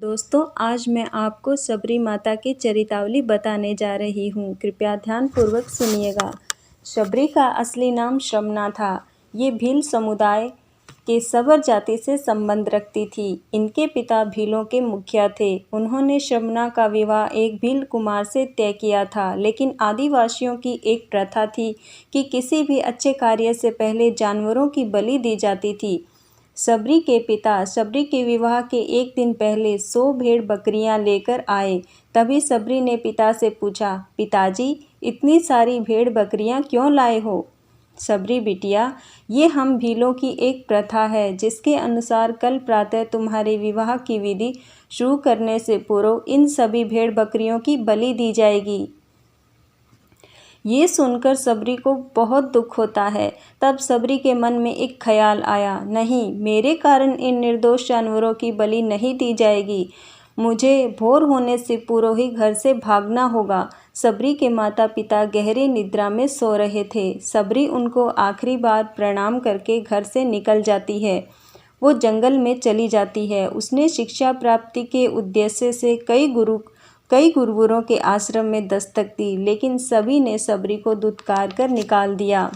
दोस्तों, आज मैं आपको सबरी माता की चरितावली बताने जा रही हूँ। कृपया ध्यानपूर्वक सुनिएगा। सबरी का असली नाम श्रमना था। ये भील समुदाय के सबर जाति से संबंध रखती थी। इनके पिता भीलों के मुखिया थे। उन्होंने श्रमना का विवाह एक भील कुमार से तय किया था, लेकिन आदिवासियों की एक प्रथा थी कि किसी भी अच्छे कार्य से पहले जानवरों की बलि दी जाती थी। सबरी के पिता सबरी के विवाह के एक दिन पहले 100 भेड़ बकरियां लेकर आए। तभी सबरी ने पिता से पूछा, पिताजी, इतनी सारी भेड़ बकरियां क्यों लाए हो? सबरी बिटिया, ये हम भीलों की एक प्रथा है, जिसके अनुसार कल प्रातः तुम्हारे विवाह की विधि शुरू करने से पूर्व इन सभी भेड़ बकरियों की बलि दी जाएगी। ये सुनकर सबरी को बहुत दुख होता है। तब सबरी के मन में एक ख्याल आया, नहीं, मेरे कारण इन निर्दोष जानवरों की बलि नहीं दी जाएगी। मुझे भोर होने से पूर्व ही घर से भागना होगा। सबरी के माता पिता गहरी निद्रा में सो रहे थे। सबरी उनको आखिरी बार प्रणाम करके घर से निकल जाती है। वो जंगल में चली जाती है। उसने शिक्षा प्राप्ति के उद्देश्य से कई गुरुवरों के आश्रम में दस्तक दी, लेकिन सभी ने सबरी को दुत्कार कर निकाल दिया।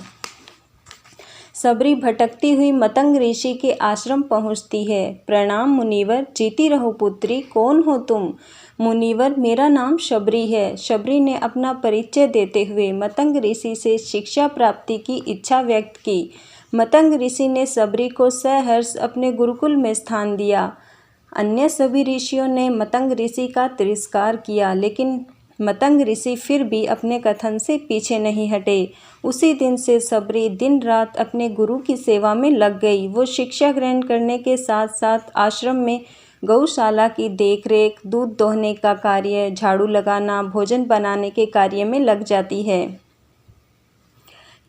सबरी भटकती हुई मतंग ऋषि के आश्रम पहुंचती है। प्रणाम मुनिवर, जीती रहो पुत्री, कौन हो तुम? मुनिवर, मेरा नाम शबरी है। शबरी ने अपना परिचय देते हुए मतंग ऋषि से शिक्षा प्राप्ति की इच्छा व्यक्त की। मतंग ऋषि ने सबरी को सहर्ष अपने गुरुकुल में स्थान दिया। अन्य सभी ऋषियों ने मतंग ऋषि का तिरस्कार किया, लेकिन मतंग ऋषि फिर भी अपने कथन से पीछे नहीं हटे। उसी दिन से सबरी दिन रात अपने गुरु की सेवा में लग गई। वो शिक्षा ग्रहण करने के साथ साथ आश्रम में गौशाला की देखरेख, दूध दोहने का कार्य, झाड़ू लगाना, भोजन बनाने के कार्य में लग जाती है।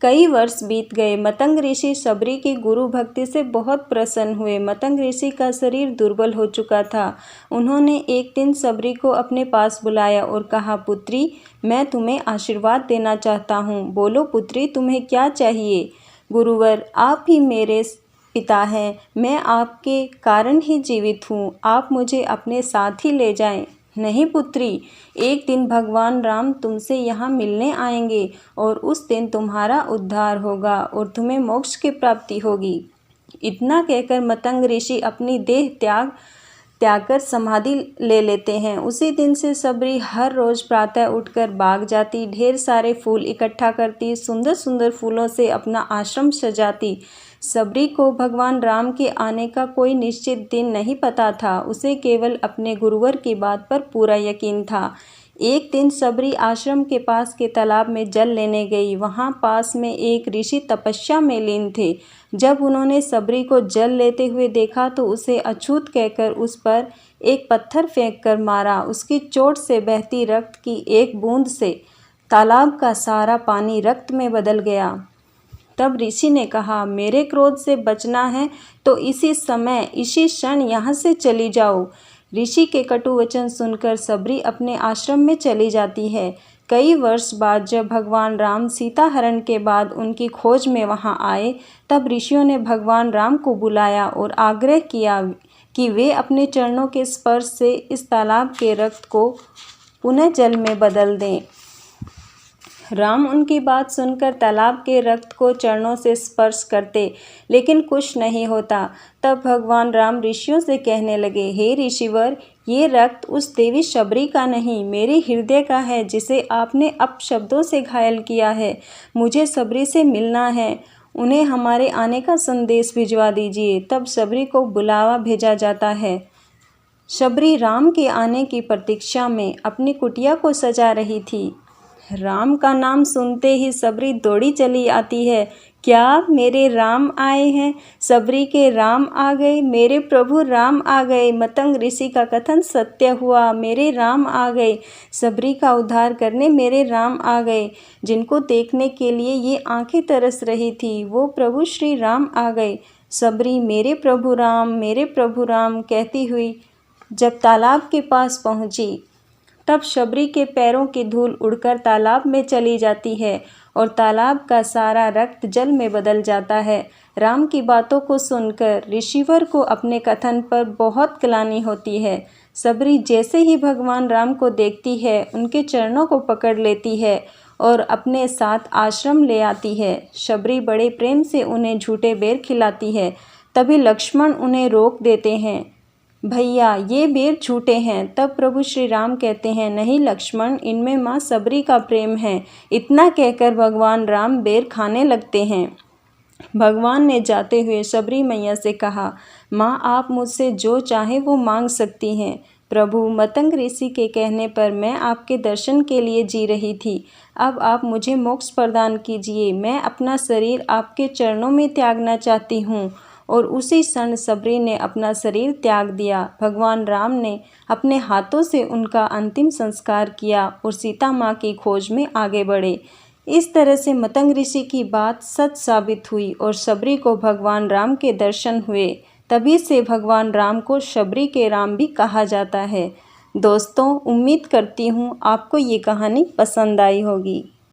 कई वर्ष बीत गए। मतंग ऋषि सबरी की गुरु भक्ति से बहुत प्रसन्न हुए। मतंग ऋषि का शरीर दुर्बल हो चुका था। उन्होंने एक दिन सबरी को अपने पास बुलाया और कहा, पुत्री, मैं तुम्हें आशीर्वाद देना चाहता हूँ। बोलो पुत्री, तुम्हें क्या चाहिए? गुरुवर, आप ही मेरे पिता हैं। मैं आपके कारण ही जीवित हूँ। आप मुझे अपने साथ ही ले जाएं। नहीं पुत्री, एक दिन भगवान राम तुमसे यहाँ मिलने आएंगे और उस दिन तुम्हारा उद्धार होगा और तुम्हें मोक्ष की प्राप्ति होगी। इतना कहकर मतंग ऋषि अपनी देह त्याग कर समाधि ले लेते हैं। उसी दिन से सबरी हर रोज प्रातः उठकर बाग जाती, ढेर सारे फूल इकट्ठा करती, सुंदर सुंदर फूलों से अपना आश्रम सजाती। सबरी को भगवान राम के आने का कोई निश्चित दिन नहीं पता था। उसे केवल अपने गुरुवर की बात पर पूरा यकीन था। एक दिन सबरी आश्रम के पास के तालाब में जल लेने गई। वहाँ पास में एक ऋषि तपस्या में लीन थे। जब उन्होंने सबरी को जल लेते हुए देखा तो उसे अछूत कहकर उस पर एक पत्थर फेंक कर मारा। उसकी चोट से बहती रक्त की एक बूंद से तालाब का सारा पानी रक्त में बदल गया। तब ऋषि ने कहा, मेरे क्रोध से बचना है तो इसी समय, इसी क्षण यहाँ से चली जाओ। ऋषि के कटु वचन सुनकर सबरी अपने आश्रम में चली जाती है। कई वर्ष बाद जब भगवान राम सीता हरण के बाद उनकी खोज में वहाँ आए, तब ऋषियों ने भगवान राम को बुलाया और आग्रह किया कि वे अपने चरणों के स्पर्श से इस तालाब के रक्त को पुनः जल में बदल दें। राम उनकी बात सुनकर तालाब के रक्त को चरणों से स्पर्श करते, लेकिन कुछ नहीं होता। तब भगवान राम ऋषियों से कहने लगे, हे ऋषिवर, ये रक्त उस देवी शबरी का नहीं, मेरे हृदय का है, जिसे आपने अपशब्दों से घायल किया है। मुझे सबरी से मिलना है। उन्हें हमारे आने का संदेश भिजवा दीजिए। तब सबरी को बुलावा भेजा जाता है। शबरी राम के आने की प्रतीक्षा में अपनी कुटिया को सजा रही थी। राम का नाम सुनते ही सबरी दौड़ी चली आती है। क्या मेरे राम आए हैं? सबरी के राम आ गए, मेरे प्रभु राम आ गए। मतंग ऋषि का कथन सत्य हुआ, मेरे राम आ गए। सबरी का उद्धार करने मेरे राम आ गए। जिनको देखने के लिए ये आंखें तरस रही थी, वो प्रभु श्री राम आ गए। सबरी मेरे प्रभु राम कहती हुई जब तालाब के पास पहुंची, तब शबरी के पैरों की धूल उड़कर तालाब में चली जाती है और तालाब का सारा रक्त जल में बदल जाता है। राम की बातों को सुनकर ऋषिवर को अपने कथन पर बहुत ग्लानि होती है। सबरी जैसे ही भगवान राम को देखती है, उनके चरणों को पकड़ लेती है और अपने साथ आश्रम ले आती है। शबरी बड़े प्रेम से उन्हें झूठे बेर खिलाती है। तभी लक्ष्मण उन्हें रोक देते हैं, भैया ये बेर झूठे हैं। तब प्रभु श्री राम कहते हैं, नहीं लक्ष्मण, इनमें माँ सबरी का प्रेम है। इतना कहकर भगवान राम बेर खाने लगते हैं। भगवान ने जाते हुए सबरी मैया से कहा, माँ आप मुझसे जो चाहे वो मांग सकती हैं। प्रभु, मतंग ऋषि के कहने पर मैं आपके दर्शन के लिए जी रही थी। अब आप मुझे मोक्ष प्रदान कीजिए। मैं अपना शरीर आपके चरणों में त्यागना चाहती हूँ। और उसी क्षण सबरी ने अपना शरीर त्याग दिया। भगवान राम ने अपने हाथों से उनका अंतिम संस्कार किया और सीता माँ की खोज में आगे बढ़े। इस तरह से मतंग ऋषि की बात सच साबित हुई और शबरी को भगवान राम के दर्शन हुए। तभी से भगवान राम को शबरी के राम भी कहा जाता है। दोस्तों, उम्मीद करती हूँ आपको ये कहानी पसंद आई होगी।